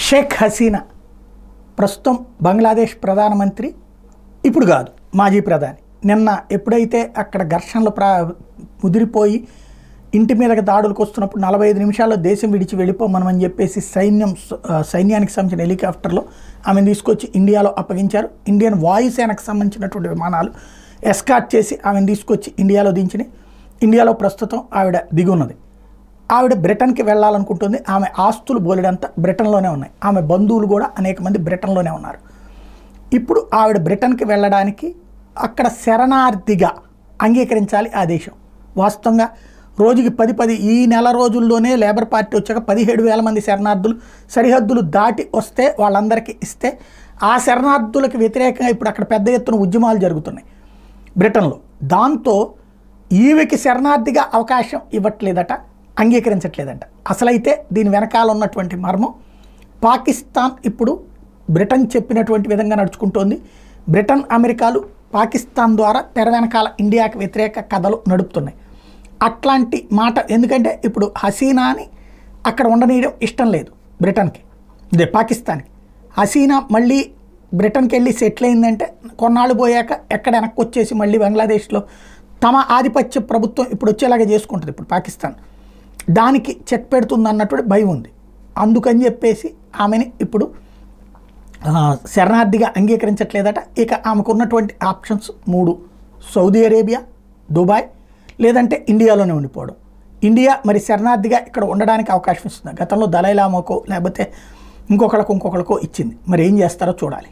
షేక్ హసీనా ప్రస్తుతం బంగ్లాదేశ్ ప్రధానమంత్రి, ఇప్పుడు కాదు మాజీ ప్రధాని. నిన్న ఎప్పుడైతే అక్కడ ఘర్షణలు ముదిరిపోయి ఇంటి మీదకి దాడులకు వస్తున్నప్పుడు 45 నిమిషాల్లో దేశం విడిచి వెళ్ళిపోమని చెప్పేసి సైన్యానికి సంబంధించిన హెలికాప్టర్లో ఆమెను తీసుకొచ్చి ఇండియాలో అప్పగించారు. ఇండియన్ వాయుసేనకు సంబంధించినటువంటి విమానాలు ఎస్కార్ట్ చేసి ఆమెను తీసుకొచ్చి ఇండియాలో దించినాయి. ఇండియాలో ప్రస్తుతం ఆవిడ దిగున్నది. ఆవిడ బ్రిటన్కి వెళ్ళాలనుకుంటుంది. ఆమె ఆస్తులు బోలెడంతా బ్రిటన్లోనే ఉన్నాయి. ఆమె బంధువులు కూడా అనేక మంది బ్రిటన్లోనే ఉన్నారు. ఇప్పుడు ఆవిడ బ్రిటన్కి వెళ్ళడానికి అక్కడ శరణార్థిగా అంగీకరించాలి ఆ దేశం. వాస్తవంగా రోజుకి 10 ఈ నెల రోజుల్లోనే లేబర్ పార్టీ వచ్చాక 17,000 మంది శరణార్థులు సరిహద్దులు దాటి వస్తే వాళ్ళందరికీ ఇస్తే ఆ శరణార్థులకు వ్యతిరేకంగా ఇప్పుడు అక్కడ పెద్ద ఎత్తున ఉద్యమాలు జరుగుతున్నాయి బ్రిటన్లో. దాంతో ఈమెకి శరణార్థిగా అవకాశం ఇవ్వట్లేదట, అంగీకరించట్లేదట. అసలైతే దీని వెనకాల ఉన్నటువంటి మర్మం, పాకిస్తాన్ ఇప్పుడు బ్రిటన్ చెప్పినటువంటి విధంగా నడుచుకుంటోంది. బ్రిటన్ అమెరికాలు పాకిస్తాన్ ద్వారా తెర వెనకాల ఇండియాకి వ్యతిరేక కథలు నడుపుతున్నాయి. అట్లాంటి మాట, ఎందుకంటే ఇప్పుడు హసీనాని అక్కడ ఉండనీయడం ఇష్టం లేదు బ్రిటన్కి, ఇదే పాకిస్తాన్కి. హసీనా మళ్ళీ బ్రిటన్కి వెళ్ళి సెటిల్ అయిందంటే కొన్నాళ్ళు పోయాక ఎక్కడ వెనక్కి వచ్చేసి మళ్ళీ బంగ్లాదేశ్లో తమ ఆధిపత్య ప్రభుత్వం ఇప్పుడు వచ్చేలాగా చేసుకుంటుంది ఇప్పుడు పాకిస్తాన్. దానికి చెక్ పెడుతుంది అన్నటువంటి భయం ఉంది. అందుకని చెప్పేసి ఆమెని ఇప్పుడు శరణార్థిగా అంగీకరించట్లేదట. ఇక ఆమెకు ఉన్నటువంటి ఆప్షన్స్ 3: సౌదీ అరేబియా, దుబాయ్, లేదంటే ఇండియాలోనే ఉండిపోవడం. ఇండియా మరి శరణార్థిగా ఇక్కడ ఉండడానికి అవకాశం ఇస్తుంది. గతంలో దలైలామాకో లేకపోతే ఇంకొకళ్ళకో ఇచ్చింది. మరి ఏం చేస్తారో చూడాలి.